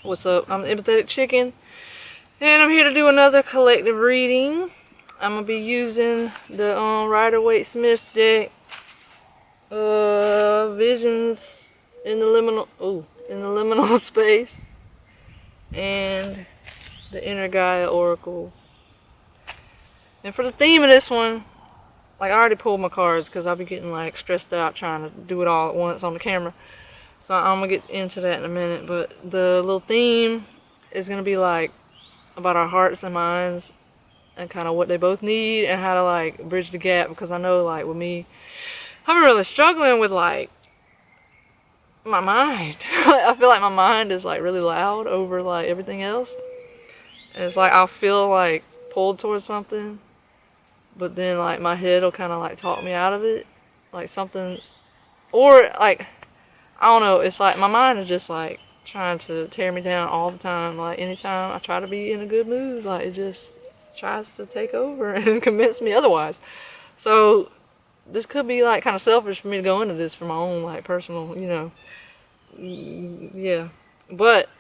What's up? I'm the Empathetic Chicken, and I'm here to do another collective reading. I'm gonna be using the Rider-Waite Smith deck, Visions in the liminal space, and the Inner Gaia Oracle. And for the theme of this one, like, I already pulled my cards because I'll be getting like stressed out trying to do it all at once on the camera. So I'm gonna get into that in a minute, but the little theme is gonna be like about our hearts and minds and kind of what they both need and how to like bridge the gap, because I know like with me, I've been really struggling with like my mind. I feel like my mind is like really loud over like everything else. And it's like I'll feel like pulled towards something, but then like my head will kind of like talk me out of it. Like something, or like, I don't know, it's like my mind is just like trying to tear me down all the time. Like anytime I try to be in a good mood, like it just tries to take over and convince me otherwise. So this could be like kind of selfish for me to go into this for my own like personal, yeah. But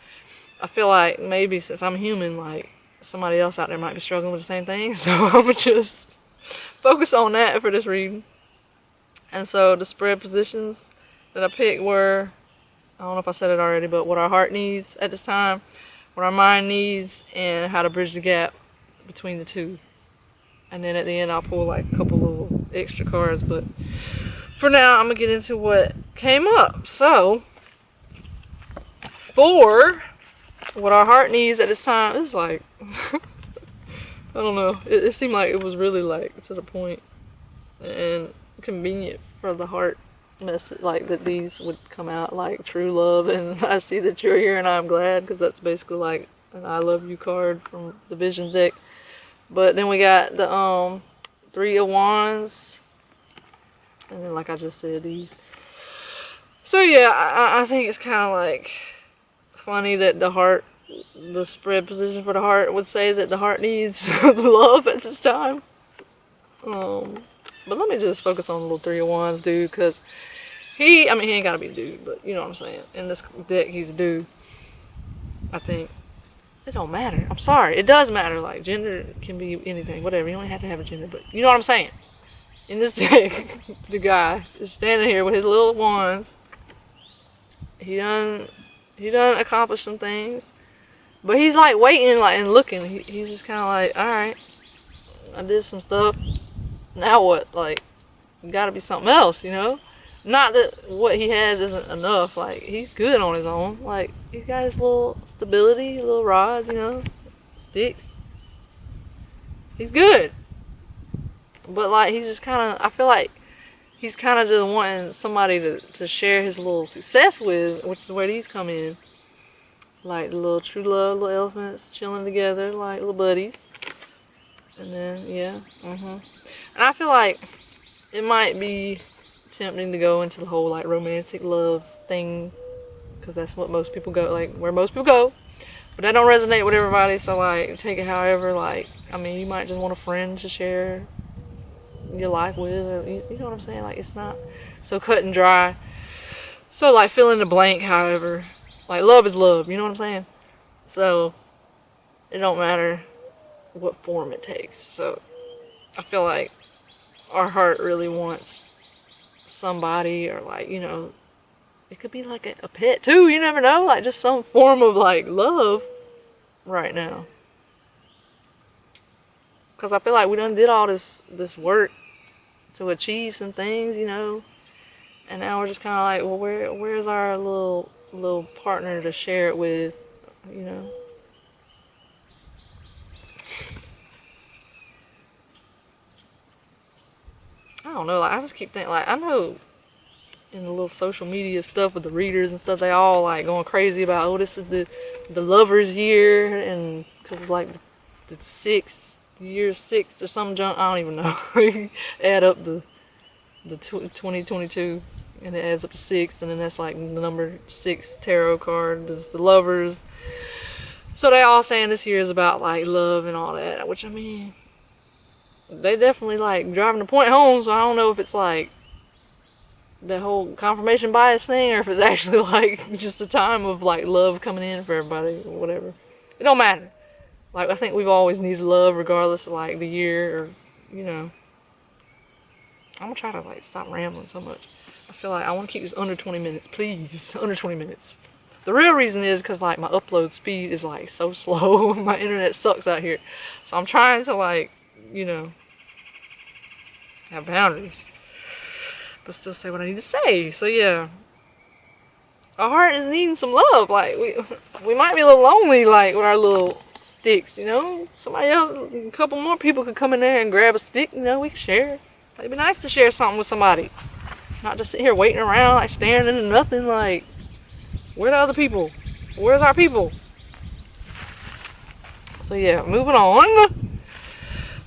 I feel like maybe since I'm human, like somebody else out there might be struggling with the same thing. So I'm gonna just focus on that for this reading. And so the spread positions that I picked were, I don't know if I said it already, but what our heart needs at this time, what our mind needs, and how to bridge the gap between the two. And then at the end I'll pull like a couple little extra cards, but for now I'm gonna get into what came up. So for what our heart needs at this time, it's like I don't know, it seemed like it was really like to the point and convenient for the heart message, like that these would come out, like true love and I see that you're here and I'm glad, because that's basically like an I love you card from the Vision deck. But then we got the 3 of Wands, and then like I just said, these. So yeah, I think it's kind of like funny that the spread position for the heart would say that the heart needs love at this time. But let me just focus on the little 3 of Wands dude, because he ain't gotta be a dude, but you know what I'm saying. In this deck, he's a dude. I think. It don't matter. I'm sorry. It does matter. Like, gender can be anything, whatever. You don't have to have a gender, but you know what I'm saying. In this deck, the guy is standing here with his little wands. He done accomplished some things, but he's like waiting, like, and looking. He's just kind of like, all right, I did some stuff. Now what? Like, gotta be something else, you know? Not that what he has isn't enough. Like, he's good on his own. Like, he's got his little stability, little rods, sticks. He's good. But, like, he's just kind of, I feel like he's kind of just wanting somebody to share his little success with, which is where these come in. Like, the little true love, little elephants chilling together, like little buddies. And then, yeah, And I feel like it might be tempting to go into the whole like romantic love thing, because that's what most people go, like where most people go, but that don't resonate with everybody. So like, take it however, like, you might just want a friend to share your life with, or you know what I'm saying. Like, it's not so cut and dry. So like, fill in the blank however. Like, love is love, you know what I'm saying. So it don't matter what form it takes. So I feel like our heart really wants somebody, or like, it could be like a pet too, you never know, like just some form of like love right now, because I feel like we done did all this work to achieve some things, and now we're just kind of like, well, where's our little partner to share it with, I don't know, like, I just keep thinking, like, I know in the little social media stuff with the readers and stuff, they all like going crazy about, oh, this is the lover's year, and because it's like the year 6 or some junk, I don't even know. Add up the 2022 and it adds up to 6, and then that's like the number 6 tarot card is the lovers. So they all saying this year is about like love and all that, which they definitely like driving the point home. So I don't know if it's like that whole confirmation bias thing, or if it's actually like just a time of like love coming in for everybody or whatever. It don't matter. Like, I think we've always needed love regardless of like the year, or, you know. I'm gonna try to like stop rambling so much. I feel like I want to keep this under 20 minutes, please. Under 20 minutes. The real reason is because like my upload speed is like so slow. My internet sucks out here. So I'm trying to like, you know, have boundaries, but still say what I need to say. So yeah, our heart is needing some love. Like, we might be a little lonely, like with our little sticks, you know. Somebody else, a couple more people could come in there and grab a stick, you know, we can share. It'd be nice to share something with somebody. Not just sit here waiting around, like staring into nothing, like, where are the other people? Where's our people? So yeah, moving on.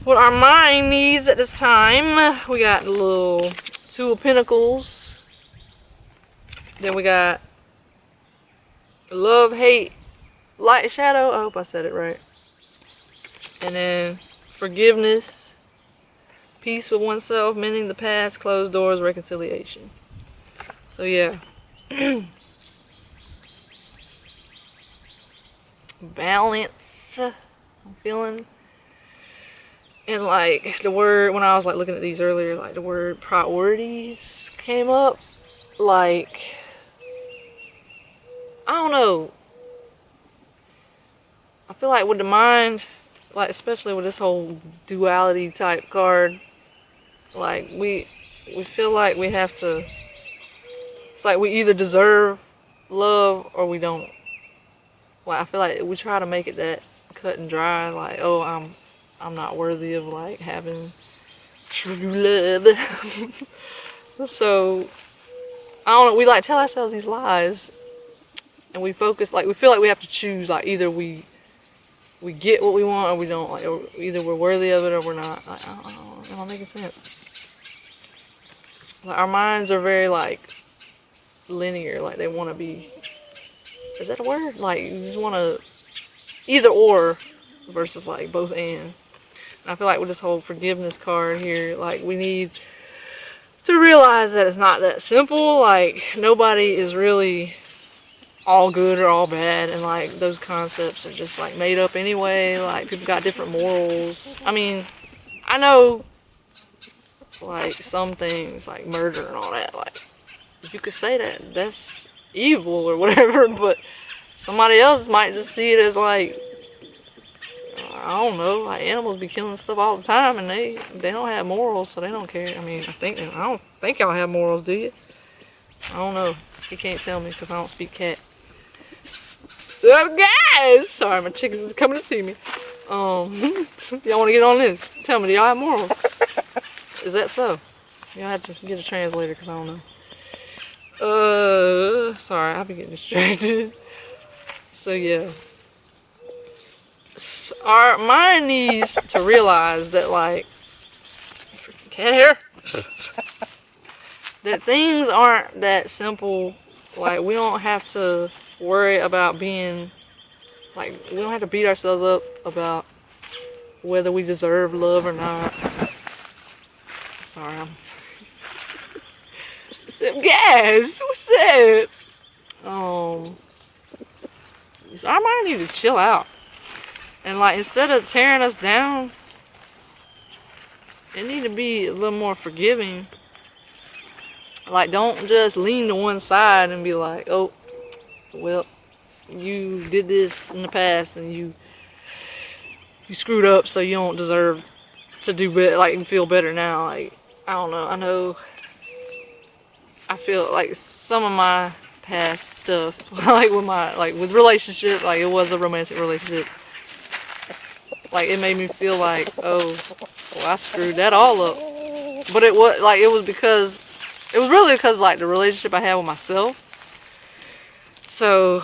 What our mind needs at this time, we got the little Two of Pentacles. Then we got love, hate, light, shadow. I hope I said it right. And then forgiveness, peace with oneself, mending the past, closed doors, reconciliation. So yeah. Balance, I'm feeling. And like the word, when I was like looking at these earlier, like the word priorities came up. Like, I don't know. I feel like with the mind, like especially with this whole duality type card, like we feel like we have to, it's like we either deserve love or we don't. Like, I feel like we try to make it that cut and dry, like, oh, I'm not worthy of like having true love. So I don't know, we like tell ourselves these lies, and we focus, like we feel like we have to choose, like either we get what we want or we don't, like, or either we're worthy of it or we're not. Like, I don't know, making sense. Like, our minds are very like linear, like they want to be, is that a word? Like, you just want to either or versus like both and. And I feel like with this whole forgiveness card here, like we need to realize that it's not that simple. Like, nobody is really all good or all bad, and like those concepts are just like made up anyway. Like, people got different morals. I mean, I know like some things like murder and all that, like you could say that that's evil or whatever, but somebody else might just see it as like, I don't know, like animals be killing stuff all the time and they don't have morals, so they don't care. I mean, I don't think y'all have morals, do you? I don't know. You can't tell me because I don't speak cat. So guys, sorry, my chickens is coming to see me. Y'all want to get on this? Tell me, do y'all have morals? Is that so? Y'all have to get a translator because I don't know. Sorry, I'll be getting distracted. So yeah, our mind needs to realize that, like, can't hear, that things aren't that simple. Like, we don't have to worry about being, like, we don't have to beat ourselves up about whether we deserve love or not. Sorry, I'm what's up, guys? What's up? So our mind needs to chill out. And like, instead of tearing us down, it need to be a little more forgiving. Like, don't just lean to one side and be like, oh, well, you did this in the past and you screwed up, so you don't deserve to do better, like, feel better now. Like, I don't know. I feel like some of my past stuff, like with relationship, like it was a romantic relationship, like it made me feel like, oh, well, I screwed that all up. But it was really because like the relationship I had with myself. So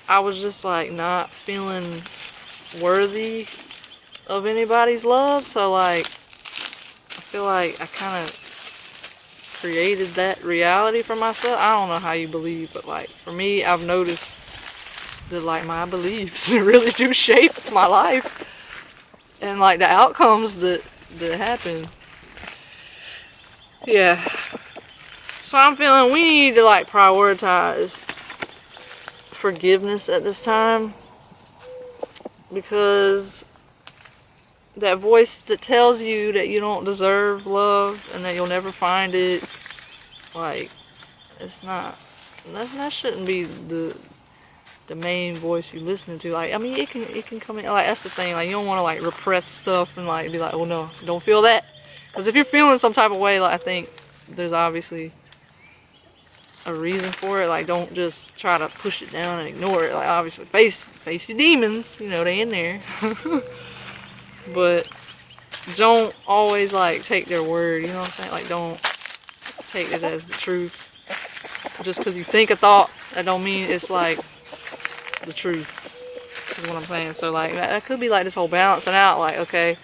I was just like not feeling worthy of anybody's love. So like, I feel like I kind of created that reality for myself. I don't know how you believe, but like for me, I've noticed that like my beliefs really do shape my life and like the outcomes that happen. Yeah. So I'm feeling we need to like prioritize forgiveness at this time, because that voice that tells you that you don't deserve love and that you'll never find it, like, it's not, that shouldn't be the main voice you listen to. Like, I mean, it can come in, like, that's the thing, like, you don't want to like repress stuff and like be like, oh no, don't feel that, because if you're feeling some type of way, like, I think there's obviously a reason for it. Like, don't just try to push it down and ignore it. Like, obviously face your demons, you know, they in there. But don't always like take their word, you know what I'm saying? Like, don't take it as the truth. Just because you think a thought, that don't mean it's like the truth, is what I'm saying. So like, that could be like this whole balancing out, like, okay,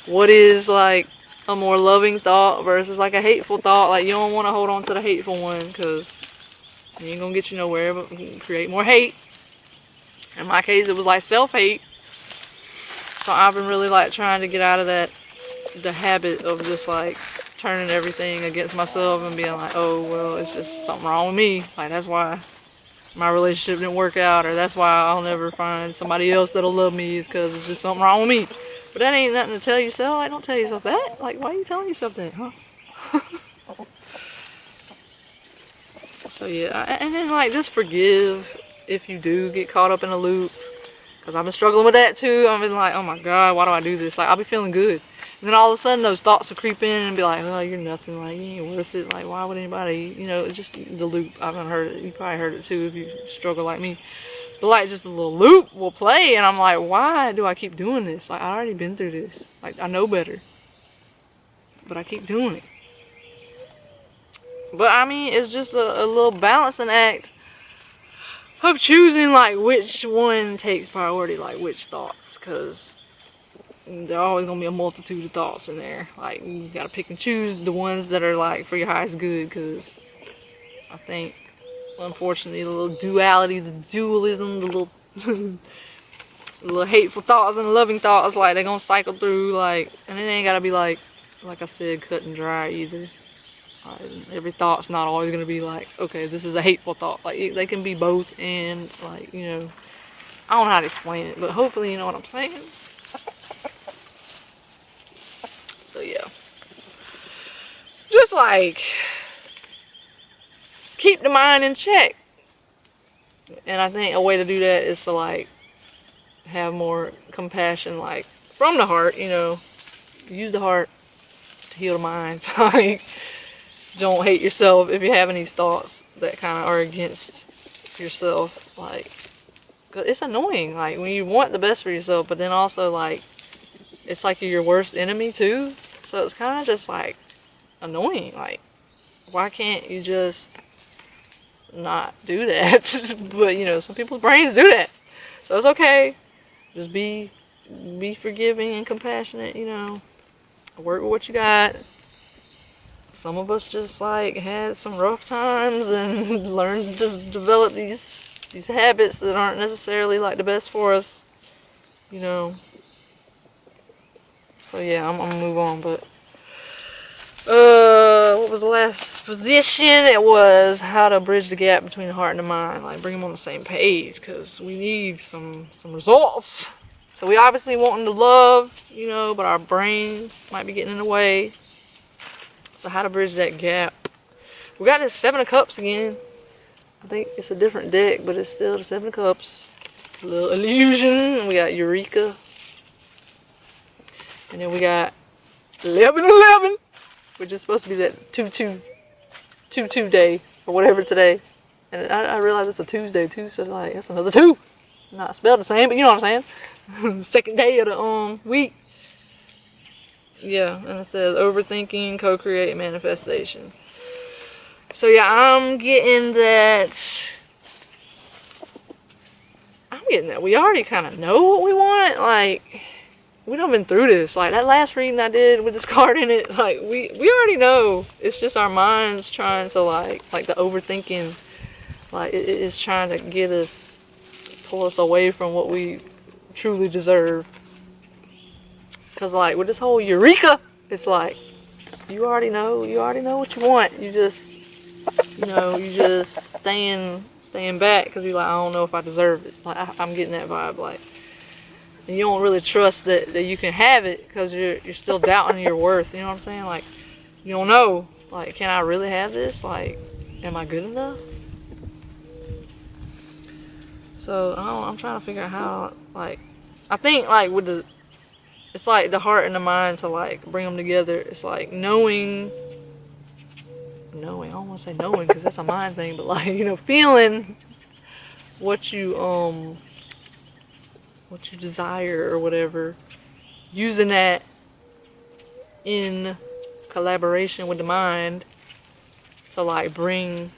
what is like a more loving thought versus like a hateful thought? Like, you don't want to hold on to the hateful one, because it ain't gonna get you nowhere, but create more hate. In my case, it was like self-hate. So I've been really like trying to get out of that, the habit of just like turning everything against myself and being like, oh, well, it's just something wrong with me. Like, that's why my relationship didn't work out, or that's why I'll never find somebody else that'll love me, is because it's just something wrong with me. But that ain't nothing to tell yourself. Like, don't tell yourself that. Like, why are you telling yourself that, huh? So yeah, and then like, just forgive if you do get caught up in a loop, because I've been struggling with that too. I've been like, oh my god, why do I do this? Like, I'll be feeling good, and then all of a sudden those thoughts will creep in and be like, oh, you're nothing, like, you ain't worth it, like, why would anybody, you know, it's just the loop. I haven't heard it, you probably heard it too if you struggle like me. But like, just a little loop will play, and I'm like, why do I keep doing this? Like, I already been through this. Like, I know better, but I keep doing it. But I mean, it's just a little balancing act of choosing like which one takes priority, like which thoughts, because there are always gonna be a multitude of thoughts in there. Like, you gotta pick and choose the ones that are like for your highest good, because I think, unfortunately, the little duality, the dualism, the little the little hateful thoughts and loving thoughts, like, they're gonna cycle through, like, and it ain't gotta be like I said, cut and dry either. Every thought's not always gonna be like, okay, this is a hateful thought. Like, they can be both, and like, you know, I don't know how to explain it, but hopefully you know what I'm saying. So yeah, just like keep the mind in check. And I think a way to do that is to like have more compassion, like from the heart, you know, use the heart to heal the mind. Like, don't hate yourself if you're having these thoughts that kind of are against yourself. Like, 'cause it's annoying, like, when you want the best for yourself, but then also like, it's like you're your worst enemy too. So it's kind of just like annoying. Like, why can't you just not do that? But you know, some people's brains do that, so it's okay. Just be forgiving and compassionate, you know, work with what you got. Some of us just like had some rough times and learned to develop these habits that aren't necessarily like the best for us, you know. So yeah, I'm gonna move on. But what was the last position? It was how to bridge the gap between the heart and the mind, like bring them on the same page, because we need some results. So we obviously wanting to love, you know, but our brain might be getting in the way. So how to bridge that gap? We got this 7 of Cups again. I think it's a different deck, but it's still the 7 of Cups. A little illusion. We got Eureka. And then we got 11/11, which is supposed to be that 2/2 day, or whatever today. And I realize it's a Tuesday too, so like, that's another 2. Not spelled the same, but you know what I'm saying. Second day of the week. Yeah, and it says overthinking, co-create, manifestation. So yeah, I'm getting that. We already kind of know what we want. Like, we done been through this. Like, that last reading I did with this card in it, like, we already know. It's just our minds trying to like the overthinking. Like, it is trying to get us, pull us away from what we truly deserve. Because like, with this whole Eureka, it's like, you already know what you want. You just You know, you just staying back because you're like, I don't know if I deserve it. Like, I'm getting that vibe. Like, and you don't really trust that you can have it because you're still doubting your worth. You know what I'm saying? Like, you don't know. Like, can I really have this? Like, am I good enough? So, I'm trying to figure out how, like, I think, like, it's like the heart and the mind to, like, bring them together. It's like knowing, I don't want to say knowing because that's a mind thing, but, like, you know, feeling what you desire or whatever, using that in collaboration with the mind to, like, bring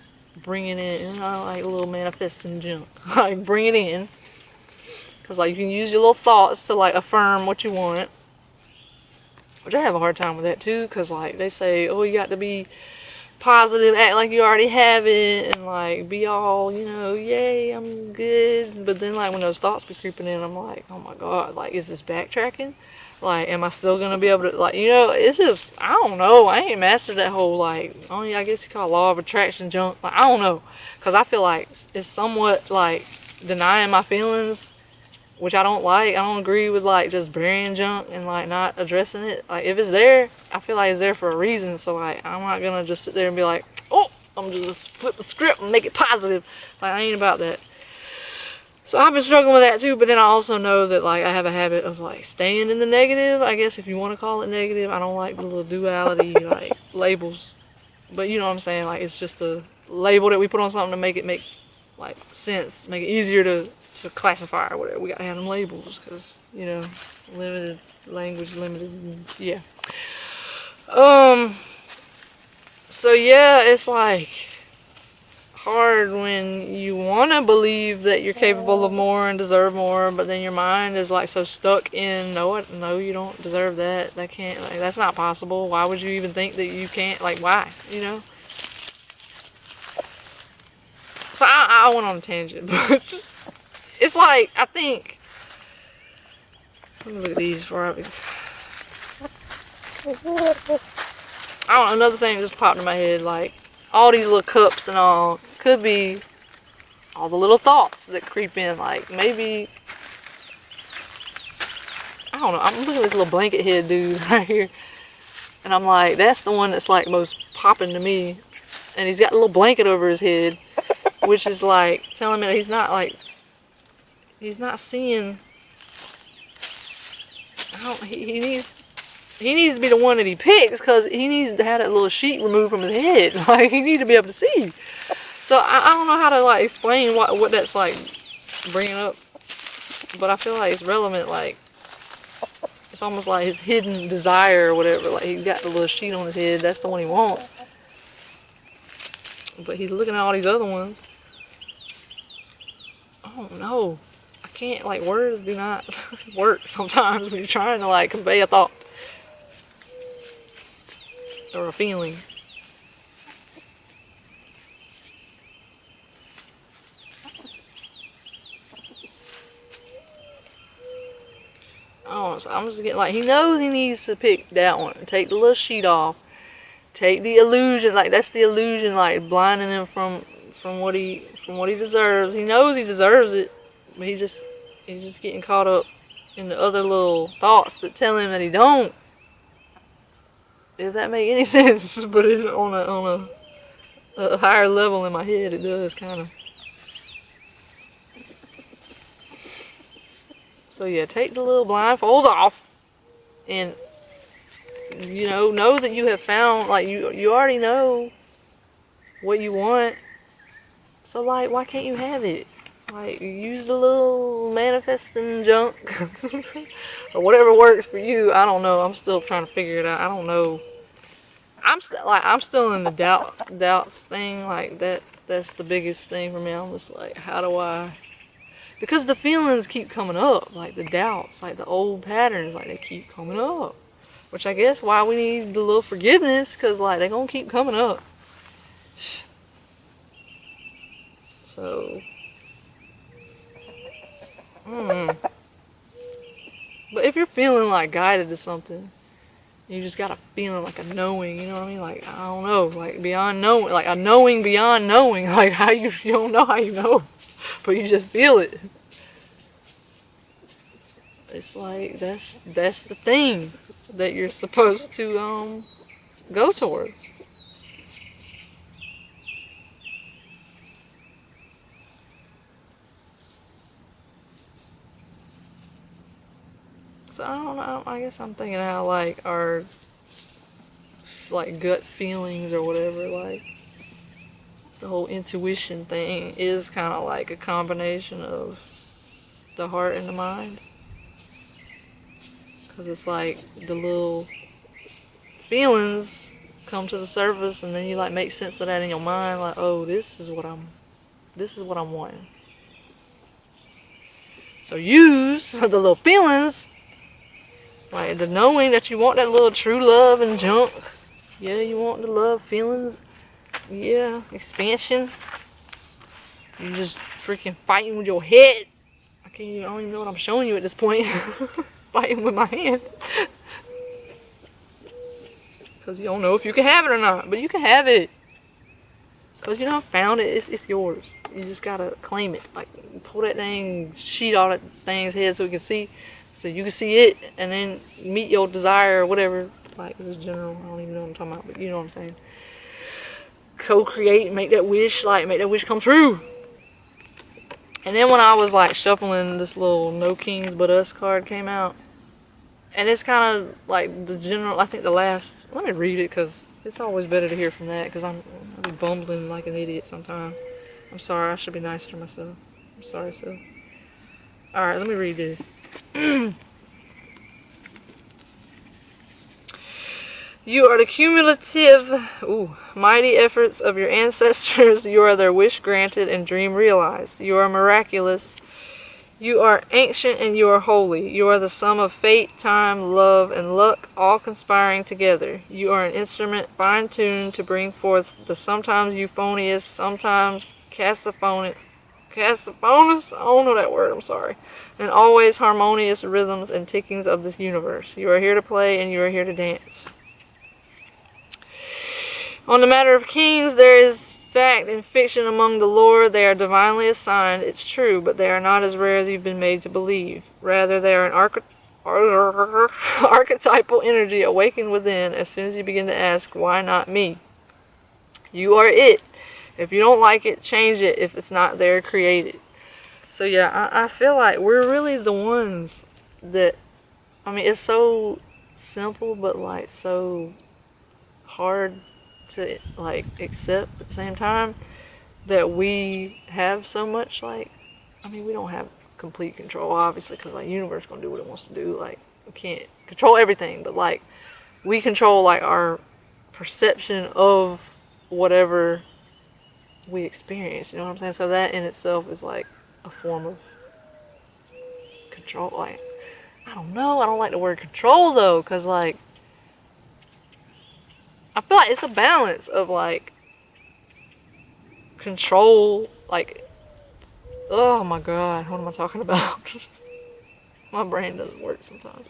it in, you know, like a little manifesting junk. Like, bring it in. Because, like, you can use your little thoughts to, like, affirm what you want. Which I have a hard time with that, too. Because, like, they say, oh, you got to be positive, act like you already have it. And, like, be all, you know, yay, I'm good. But then, like, when those thoughts be creeping in, I'm like, oh, my God. Like, is this backtracking? Like, am I still going to be able to, like, you know, it's just, I don't know. I ain't mastered that whole, like, I guess you call it law of attraction junk. Like, I don't know. Because I feel like it's somewhat, like, denying my feelings, which I don't like. I don't agree with, like, just burying junk and, like, not addressing it. Like, if it's there, I feel like it's there for a reason. So, like, I'm not going to just sit there and be like, oh, I'm just flip the script and make it positive. Like, I ain't about that. So I've been struggling with that too, but then I also know that, like, I have a habit of, like, staying in the negative, I guess, if you want to call it negative. I don't like the little duality, like, labels. But you know what I'm saying? Like, it's just a label that we put on something to make it make, like, sense, make it easier to classify or whatever. We gotta have them labels because, you know, limited language, limited, yeah. So yeah, it's like hard when you want to believe that you're capable of more and deserve more, but then your mind is, like, so stuck in no, you don't deserve that. That can't, like, that's not possible. Why would you even think that you can't? Like, why? You know. So I went on a tangent, but it's like, I think. Let me look at these before I don't know. Another thing just popped in my head, like, all these little cups and all could be all the little thoughts that creep in. Like, maybe, I don't know, I'm looking at this little blanket head dude right here, and I'm like, that's the one that's, like, most popping to me. And he's got a little blanket over his head, which is, like, telling me that he's not, like, he's not seeing, he needs to be the one that he picks, because he needs to have that little sheet removed from his head. Like, he needs to be able to see. So I don't know how to, like, explain what that's, like, bringing up, but I feel like it's relevant. Like, it's almost like his hidden desire or whatever. Like, he's got the little sheet on his head, that's the one he wants, but he's looking at all these other ones. I don't know. I can't, like, words do not work sometimes when you're trying to, like, convey a thought or a feeling. Oh, so I'm just getting, like, he knows he needs to pick that one. Take the little sheet off. Take the illusion, like, that's the illusion, like, blinding him from what he deserves. He knows he deserves it, but he's just getting caught up in the other little thoughts that tell him that he don't. Does that make any sense? But it's on a higher level in my head, it does, kind of. So yeah, take the little blindfolds off, and, you know that you have found, like, you already know what you want. So, like, why can't you have it? Like, use the little manifesting junk or whatever works for you. I don't know. I'm still trying to figure it out. I don't know. I'm still in the doubts thing. Like, that's the biggest thing for me. I'm just like, how do I? Because the feelings keep coming up, like the doubts, like the old patterns, like they keep coming up. Which I guess why we need the little forgiveness, because, like, they're going to keep coming up. So, but if you're feeling, like, guided to something, You just got a feeling, like a knowing, you know what I mean? Like, I don't know, like beyond knowing, like a knowing beyond knowing, like how you don't know how you know, but you just feel it. It's like, that's the thing that you're supposed to, go towards. So I don't know, I guess I'm thinking how like our like gut feelings or whatever, like the whole intuition thing is kind of like a combination of the heart and the mind. Because it's like the little feelings come to the surface, and then you like make sense of that in your mind, like, oh, this is what I'm wanting. So use the little feelings, like the knowing that you want that little true love and junk. Yeah, you want the love feelings. Yeah, expansion. You're just freaking fighting with your head. I don't even know what I'm showing you at this point. Fighting with my hand. Because you don't know if you can have it or not. But you can have it. Because you found it. It's yours. You just gotta claim it. Like, pull that dang sheet off that thing's head so we can see. So you can see it. And then meet your desire or whatever. Like, this general. I don't even know what I'm talking about. But you know what I'm saying. Co-create. Make that wish. Like, make that wish come true. And then when I was like shuffling, this little No Kings But Us card came out. And it's kind of like the general, I think the last, let me read it because it's always better to hear from that because I'll be bumbling like an idiot sometimes. I'm sorry, I should be nicer to myself. I'm sorry, so. Alright, let me read this. You are the cumulative, mighty efforts of your ancestors. You are their wish granted and dream realized. You are miraculous. You are ancient and you are holy. You are the sum of fate, time, love, and luck, all conspiring together. You are an instrument fine-tuned to bring forth the sometimes euphonious, sometimes cacophonous, I don't know that word, I'm sorry, and always harmonious rhythms and tickings of this universe. You are here to play and you are here to dance. On the matter of kings, there is fact and fiction among the lore. They are divinely assigned, it's true, but they are not as rare as you've been made to believe. Rather, they are an archetypal energy awakened within as soon as you begin to ask, why not me? You are it. If you don't like it, change it. If it's not there, create it. So yeah, I feel like we're really the ones that, I mean, it's so simple, but like so hard to like accept at the same time that we have so much, like, I mean, we don't have complete control obviously because like universe gonna do what it wants to do. Like, we can't control everything, but like we control like our perception of whatever we experience, you know what I'm saying? So that in itself is like a form of control. Like, I don't know, I don't like the word control though, because like I feel like it's a balance of like control, like, oh my god, what am I talking about? My brain doesn't work sometimes.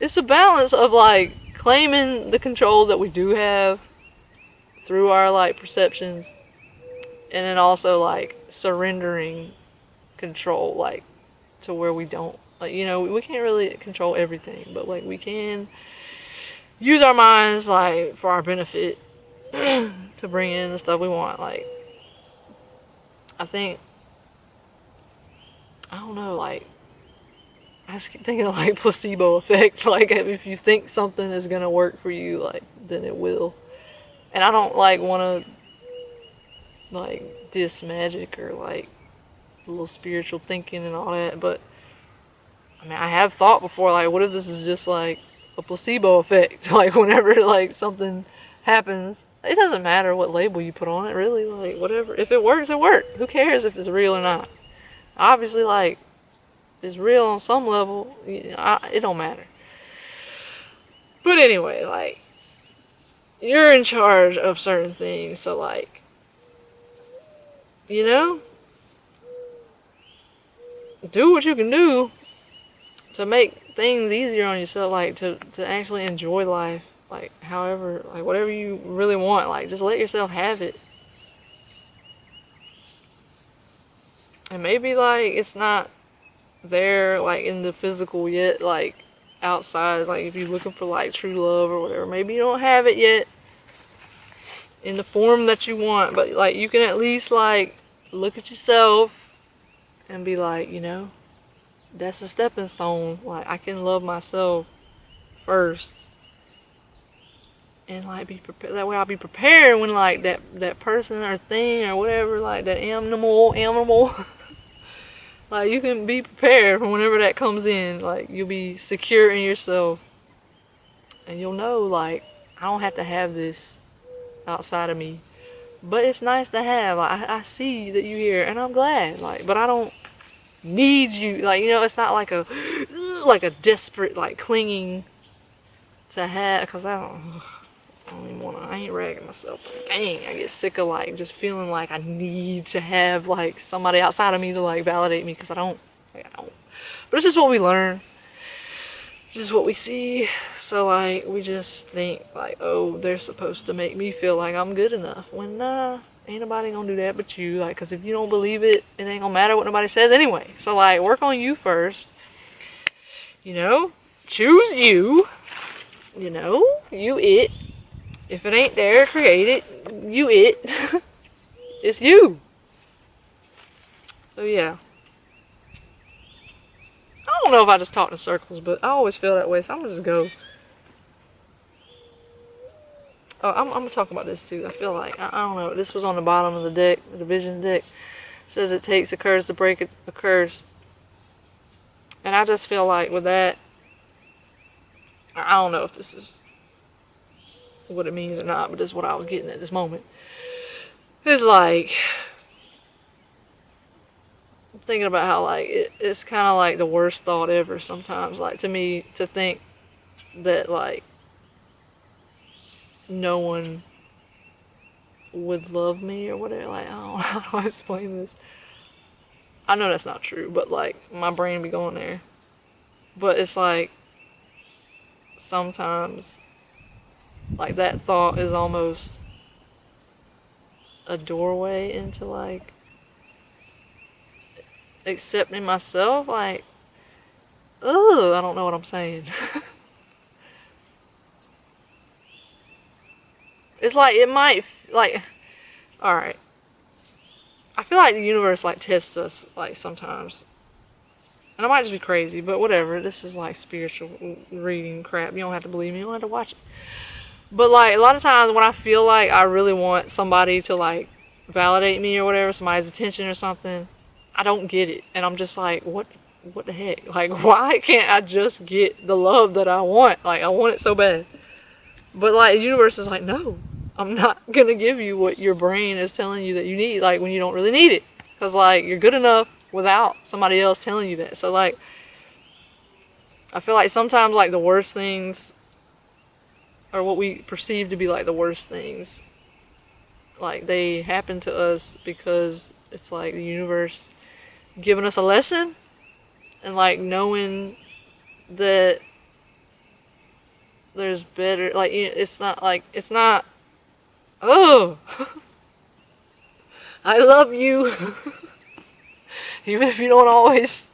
It's a balance of like claiming the control that we do have through our like perceptions, and then also like surrendering control, like to where we don't, like, we can't really control everything, but like we can use our minds like for our benefit to bring in the stuff we want. Like, I think, I don't know, like, I just keep thinking of like placebo effect. Like, if you think something is gonna work for you, like, then it will. And I don't like want to like diss magic or like a little spiritual thinking and all that, but I mean, I have thought before, like, what if this is just like a placebo effect? Like, whenever like something happens, it doesn't matter what label you put on it, really. Like, whatever, if it works, it works. Who cares if it's real or not? Obviously, like, it's real on some level. It don't matter. But anyway, like, you're in charge of certain things, so like, do what you can do to make things easier on yourself, like to actually enjoy life, like however, like whatever you really want, like just let yourself have it. And maybe like it's not there like in the physical yet, like outside, like if you're looking for like true love or whatever, maybe you don't have it yet in the form that you want, but like you can at least like look at yourself and be like, you know, that's a stepping stone. Like I can love myself first, and like be prepared. That way I'll be prepared when like that person or thing or whatever, like that animal like you can be prepared for whenever that comes in. Like you'll be secure in yourself, and you'll know like I don't have to have this outside of me, but it's nice to have. Like I see that you here, and I'm glad. Like, but I don't need you. Like, you know, it's not like a desperate like clinging to have, because I don't even wanna. I ain't ragging myself. Dang, I get sick of like just feeling like I need to have like somebody outside of me to like validate me, because I don't. Like, I don't. But it's just what we learn. It's just what we see. So like we just think like, oh, they're supposed to make me feel like I'm good enough. When nah, ain't nobody gonna do that but you. Like, cause if you don't believe it, it ain't gonna matter what nobody says anyway. So like, work on you first. You know, choose you. You know, you it. If it ain't there, create it. You it. It's you. So yeah. I don't know if I just talk in circles, but I always feel that way, so I'm gonna just go. Oh, I'm gonna talk about this too. I feel like, I don't know, this was on the bottom of the deck, the division deck. It says it takes a curse to break a curse. And I just feel like with that, I don't know if this is what it means or not, but this is what I was getting at this moment. It's like, I'm thinking about how like, it's kind of like the worst thought ever sometimes, like to me, to think that like, no one would love me or whatever. Like, I don't know how do I explain this. I know that's not true, but like my brain be going there. But it's like sometimes like that thought is almost a doorway into like accepting myself. Like, ugh, I don't know what I'm saying. It's like, it might, like, alright. I feel like the universe, like, tests us, like, sometimes. And I might just be crazy, but whatever. This is, like, spiritual reading crap. You don't have to believe me. You don't have to watch it. But, like, a lot of times when I feel like I really want somebody to, like, validate me or whatever, somebody's attention or something, I don't get it. And I'm just like, what the heck? Like, why can't I just get the love that I want? Like, I want it so bad. But, like, the universe is like, no, I'm not going to give you what your brain is telling you that you need, like, when you don't really need it. Because, like, you're good enough without somebody else telling you that. So, like, I feel like sometimes, like, the worst things, or what we perceive to be, like, the worst things, like, they happen to us because it's, like, the universe giving us a lesson. And, like, knowing that there's better, like, it's not like, it's not, oh, I love you, even if you don't always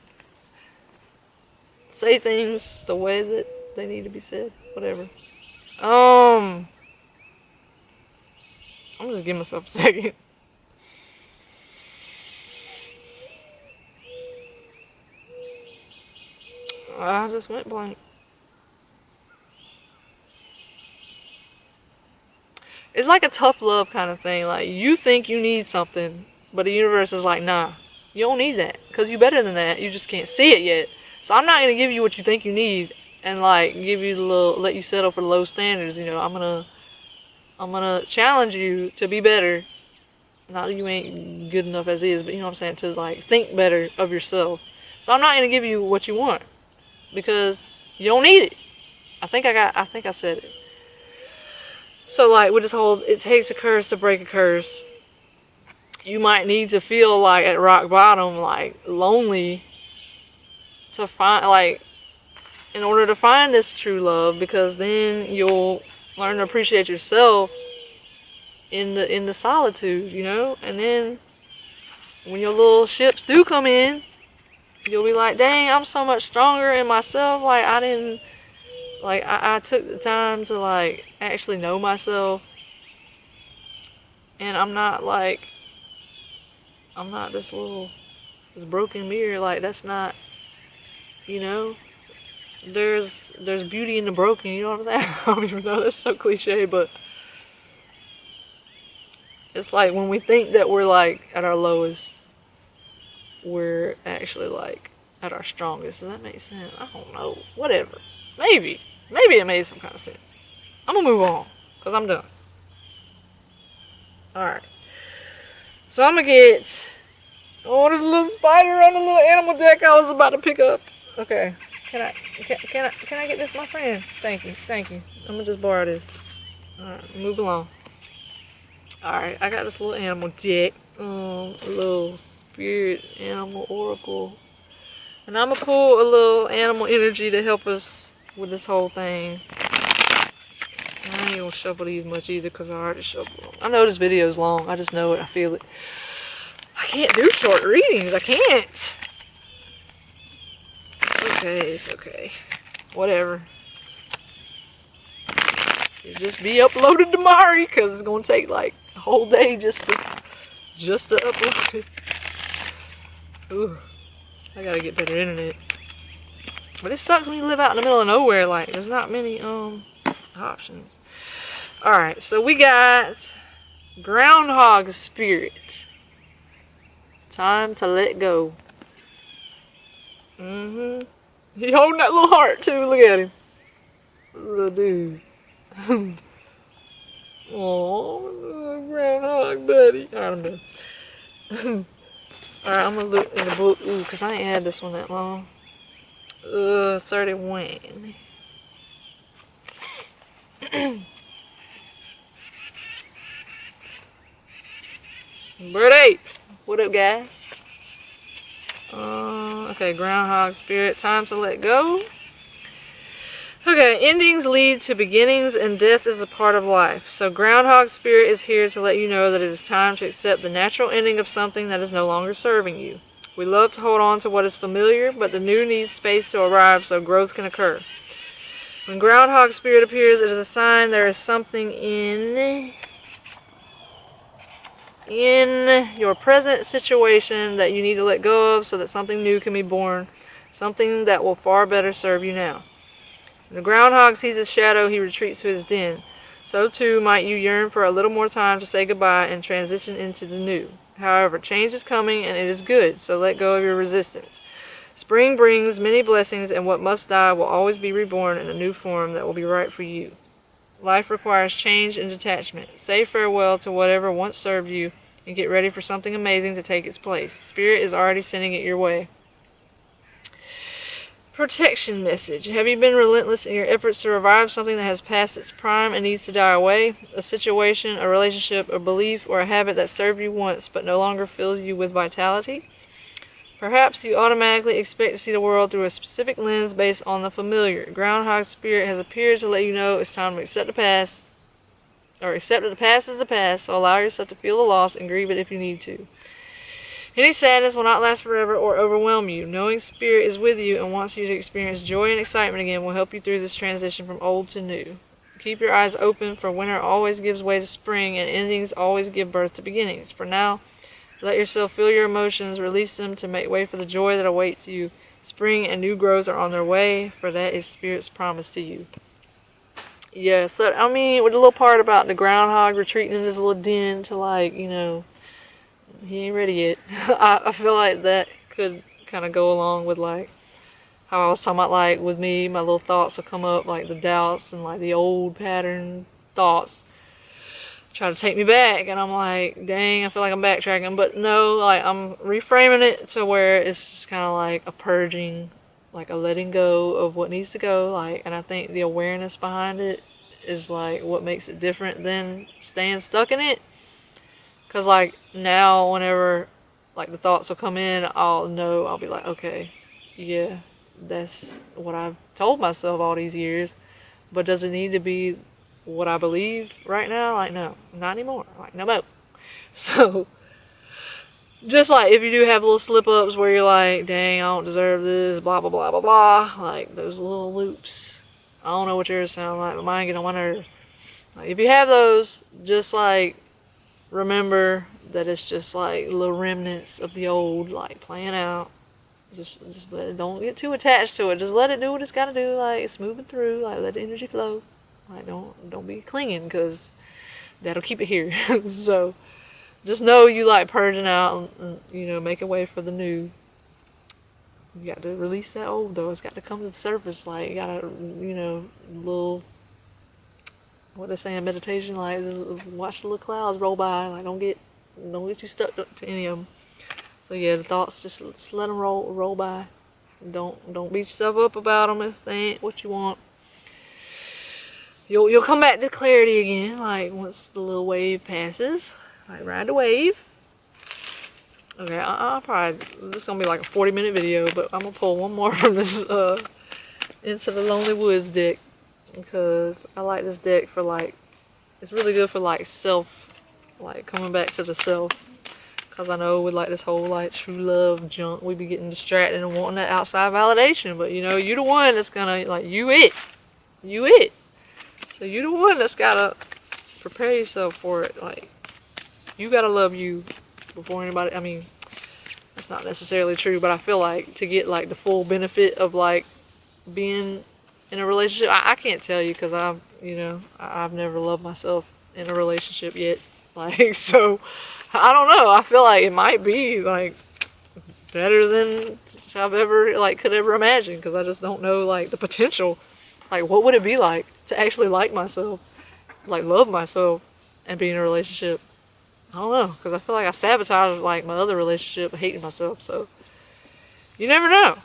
say things the way that they need to be said, whatever. I'm just giving myself a second. I just went blank. It's like a tough love kind of thing. Like, you think you need something, but the universe is like, nah, you don't need that. Because you're better than that. You just can't see it yet. So I'm not going to give you what you think you need and, like, give you the little, let you settle for low standards. You know, I'm going to challenge you to be better. Not that you ain't good enough as is, but you know what I'm saying? To, like, think better of yourself. So I'm not going to give you what you want. Because you don't need it. I think I said it. So, like, with this whole, it takes a curse to break a curse. You might need to feel like at rock bottom, like, lonely to find, like, in order to find this true love, because then you'll learn to appreciate yourself in the solitude, you know. And then when your little ships do come in, you'll be like, dang, I'm so much stronger in myself. Like, I took the time to, like, actually know myself. And I'm not this broken mirror. Like, that's not, you know. There's beauty in the broken, you know what I'm saying? I don't even know, that's so cliche, but it's like when we think that we're, like, at our lowest, we're actually, like, at our strongest. Does that make sense? I don't know. Whatever. Maybe it made some kind of sense. I'm gonna move on, because I'm done. Alright. So I'm gonna get... Oh, there's a little spider on the little animal deck I was about to pick up. Okay. Can I get this, my friend? Thank you. I'm gonna just borrow this. Alright, move along. Alright, I got this little animal deck. A little spirit animal oracle. And I'm gonna pull a little animal energy to help us with this whole thing. I ain't gonna shuffle these much either, because I already shuffled them. I know this video is long. I just know it. I feel it. I can't do short readings. I can't. Okay, it's okay. Whatever. It'll just be uploaded tomorrow, because it's gonna take like a whole day just to upload it. Ooh, I gotta get better internet. But it sucks when you live out in the middle of nowhere. Like, there's not many options. All right, so we got Groundhog Spirit. Time to let go. He holding that little heart too. Look at him, little dude. Oh, groundhog buddy. All right, I'm done. All right, I'm gonna look in the book. Ooh, cause I ain't had this one that long. 31. Bird 8. What up, guys? Okay, Groundhog Spirit. Time to let go. Okay, endings lead to beginnings, and death is a part of life. So Groundhog Spirit is here to let you know that it is time to accept the natural ending of something that is no longer serving you. We love to hold on to what is familiar, but the new needs space to arrive so growth can occur. When Groundhog Spirit appears, it is a sign there is something in your present situation that you need to let go of so that something new can be born, something that will far better serve you now. When the groundhog sees his shadow, he retreats to his den. So too might you yearn for a little more time to say goodbye and transition into the new. However, change is coming and it is good, so let go of your resistance. Spring brings many blessings, and what must die will always be reborn in a new form that will be right for you. Life requires change and detachment. Say farewell to whatever once served you and get ready for something amazing to take its place. Spirit is already sending it your way. Protection message. Have you been relentless in your efforts to revive something that has passed its prime and needs to die away? A situation, a relationship, a belief, or a habit that served you once but no longer fills you with vitality? Perhaps you automatically expect to see the world through a specific lens based on the familiar. Groundhog Spirit has appeared to let you know it's time to accept the past, or accept that the past is the past, so allow yourself to feel the loss and grieve it if you need to. Any sadness will not last forever or overwhelm you. Knowing Spirit is with you and wants you to experience joy and excitement again will help you through this transition from old to new. Keep your eyes open, for winter always gives way to spring, and endings always give birth to beginnings. For now, let yourself feel your emotions, release them to make way for the joy that awaits you. Spring and new growth are on their way, for that is Spirit's promise to you. Yeah, so, I mean, with the little part about the groundhog retreating in his little den to, like, you know, he ain't ready yet. I feel like that could kind of go along with, like, how I was talking about, like, with me, my little thoughts will come up, like, the doubts and, like, the old pattern thoughts try to take me back, and I'm like, dang, I feel like I'm backtracking, but no, like, I'm reframing it to where it's just kind of like a purging, like a letting go of what needs to go, like, and I think the awareness behind it is, like, what makes it different than staying stuck in it, because, like, now, whenever, like, the thoughts will come in, I'll know, I'll be like, okay, yeah, that's what I've told myself all these years. But does it need to be what I believe right now? Like, no, not anymore. Like, no more. So, just like if you do have little slip ups where you're like, dang, I don't deserve this, blah, blah, blah, blah, blah. Like, those little loops. I don't know what yours sound like, but mine get on my nerves. Like, if you have those, just like, remember that it's just like little remnants of the old, like, playing out. Just let it, don't get too attached to it. Just let it do what it's got to do. Like, it's moving through. Like, let the energy flow. Like, don't be clinging, because that'll keep it here. So, just know you like purging out and, you know, making way for the new. You got to release that old, though. It's got to come to the surface. Like, you got to, you know, little, what they say in meditation, like, watch the little clouds roll by. Like, don't get too stuck to any of them. So yeah, the thoughts, just let them roll by. Don't beat yourself up about them if they ain't what you want. You'll come back to clarity again, like once the little wave passes. Like, ride the wave. Okay, I'll probably, this is gonna be like a 40-minute video, but I'm gonna pull one more from this Into the Lonely Woods deck, because I like this deck for, like, it's really good for, like, self, like coming back to the self. Because I know with, like, this whole, like, true love junk, we be getting distracted and wanting that outside validation. But, you know, you the one that's gonna, like, you it. So you the one that's gotta prepare yourself for it. Like, you gotta love you before anybody. I mean, that's not necessarily true, but I feel like to get, like, the full benefit of, like, being in a relationship, I can't tell you, because I've never loved myself in a relationship yet. Like, so, I don't know. I feel like it might be, like, better than I've ever, like, could ever imagine, because I just don't know, like, the potential. Like, what would it be like to actually like myself, like, love myself, and be in a relationship? I don't know, because I feel like I sabotaged, like, my other relationship, hating myself, so you never know.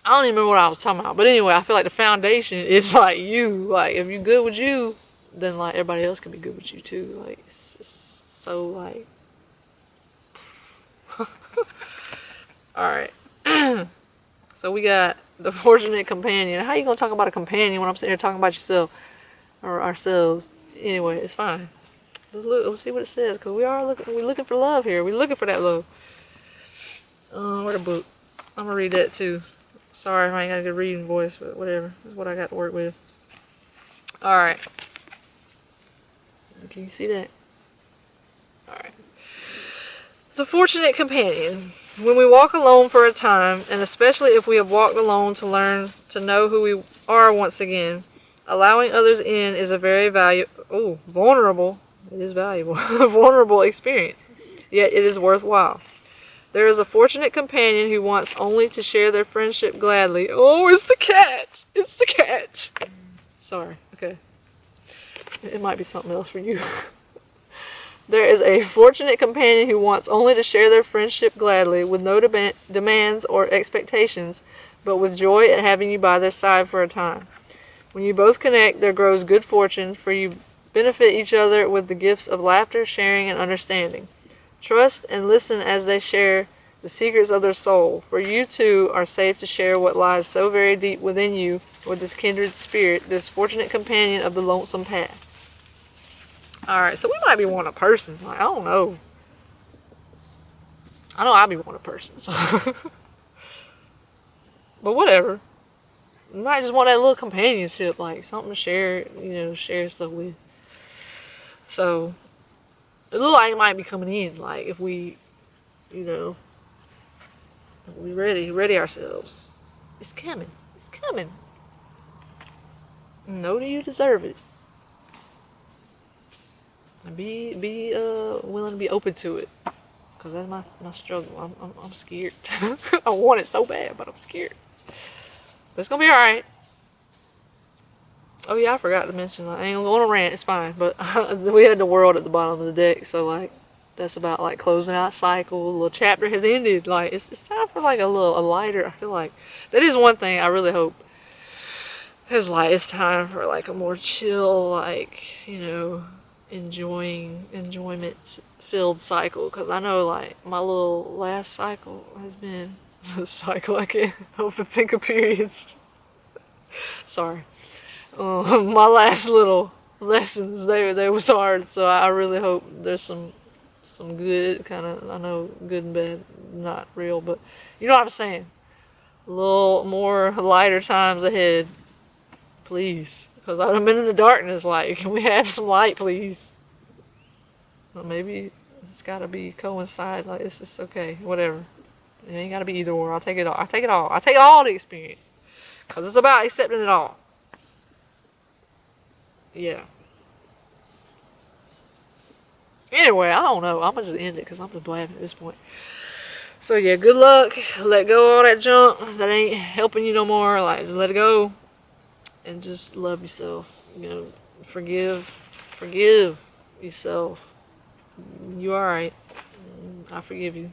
I don't even remember what I was talking about, but anyway, I feel like the foundation is, like, you. Like, if you're good with you, then, like, everybody else can be good with you too. Like, it's so, like, alright. So we got the fortunate companion. How you gonna talk about a companion when I'm sitting here talking about yourself or ourselves? Anyway, it's fine. Let's see what it says, because we're looking for love here. We're looking for that love. What a book. I'm gonna read that too. Sorry if I ain't got a good reading voice, but whatever. That's what I got to work with. Alright. Can you see that? Alright. The fortunate companion. When we walk alone for a time, and especially if we have walked alone to learn to know who we are once again, allowing others in is a very vulnerable, it is valuable, vulnerable experience, yet it is worthwhile. There is a fortunate companion who wants only to share their friendship gladly. Oh, it's the cat! It's the cat! Sorry, okay. It might be something else for you. There is a fortunate companion who wants only to share their friendship gladly, with no demands or expectations, but with joy at having you by their side for a time. When you both connect, there grows good fortune, for you benefit each other with the gifts of laughter, sharing, and understanding. Trust and listen as they share the secrets of their soul, for you two are safe to share what lies so very deep within you with this kindred spirit, this fortunate companion of the lonesome path. Alright, so we might be wanting a person. Like, I don't know. I know I'll be wanting a person. So. But whatever. You might just want that little companionship, like something to share, share stuff with. So, it looks like it might be coming in. Like, if we, if we ready ourselves. It's coming. It's coming. Know that you deserve it. And be willing to be open to it, because that's my struggle. I'm scared. I want it so bad, but I'm scared. But it's gonna be all right. Oh yeah, I forgot to mention. I ain't going to rant. It's fine. But we had the world at the bottom of the deck, so like that's about like closing out cycle. The little chapter has ended. Like it's time for like a lighter. I feel like that is one thing I really hope. Is like it's time for like a more chill, like enjoyment filled cycle, because I know like my little last cycle has been Cycle, I can't help but think of periods. Sorry. My last little lessons, they was hard, so I really hope there's some good, kind of, I know good and bad, not real, but you know what I'm saying. A little more lighter times ahead, please. Because I've been in the darkness, like, can we have some light, please? Well, maybe it's gotta be coincide, like, it's okay, whatever. It ain't gotta be either or, I'll take it all. I take it all. I take all the experience. Because it's about accepting it all. Yeah. Anyway, I don't know. I'm going to just end it because I'm just blabbing at this point. So yeah, good luck. Let go of all that junk that ain't helping you no more. Like, just let it go. And just love yourself. You know, forgive yourself. You alright. I forgive you.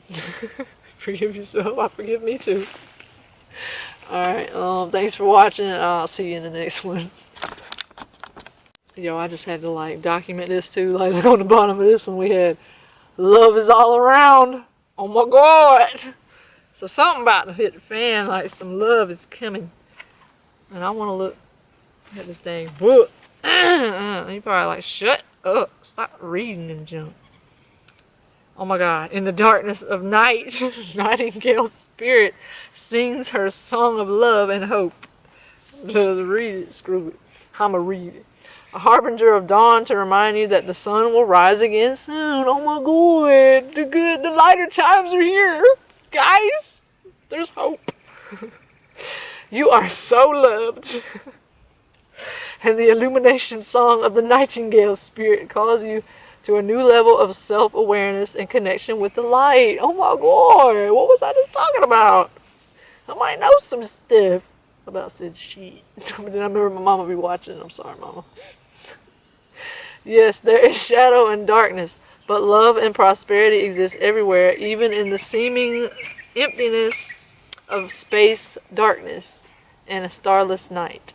Forgive yourself. I forgive me too. Alright, thanks for watching. I'll see you in the next one. Yo, I just had to like document this too. Like, look on the bottom of this one, we had love is all around. Oh my god. So something about to hit the fan, like some love is coming. And I want to look at this thing. Book. You probably like, shut up. Stop reading and junk. Oh my god. In the darkness of night, Nightingale's spirit sings her song of love and hope. Just read it. Screw it. I'ma read it. A harbinger of dawn to remind you that the sun will rise again soon. Oh my god, the lighter times are here. Guys, there's hope. You are so loved. And the illumination song of the Nightingale spirit calls you to a new level of self-awareness and connection with the light. Oh my god, what was I just talking about? I might know some stuff about said shit. But then I remember my mama be watching. I'm sorry, mama. Yes, there is shadow and darkness, but love and prosperity exist everywhere, even in the seeming emptiness of space, darkness, and a starless night.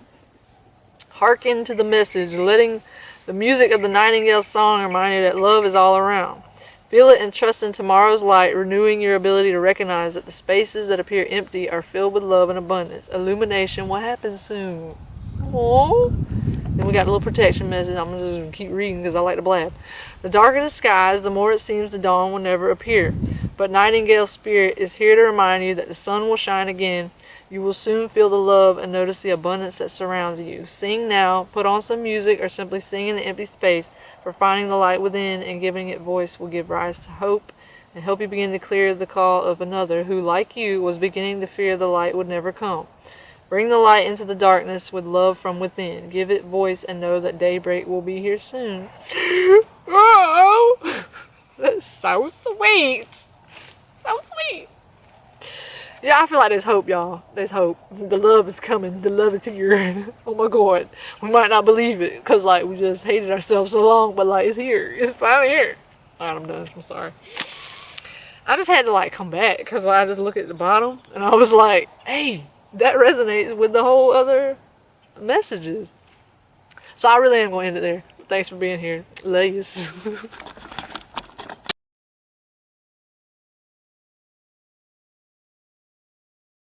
Hearken to the message, letting the music of the Nightingale song remind you that love is all around. Feel it and trust in tomorrow's light, renewing your ability to recognize that the spaces that appear empty are filled with love and abundance. Illumination will happen soon. Aww. Then we got a little protection message. I'm going to keep reading because I like to blab. The darker the skies, the more it seems the dawn will never appear. But Nightingale Spirit is here to remind you that the sun will shine again. You will soon feel the love and notice the abundance that surrounds you. Sing now, put on some music, or simply sing in the empty space, for finding the light within and giving it voice will give rise to hope and help you begin to clear the call of another who, like you, was beginning to fear the light would never come. Bring the light into the darkness with love from within. Give it voice and know that daybreak will be here soon. Oh, that's so sweet. So sweet. Yeah, I feel like there's hope, y'all. There's hope. The love is coming. The love is here. Oh my god. We might not believe it because, like, we just hated ourselves so long, but, like, it's here. It's finally here. Alright, I'm done. I'm sorry. I just had to, like, come back because I just look at the bottom and I was like, hey, that resonates with the whole other messages. So I really am going to end it there. Thanks for being here. Ladies.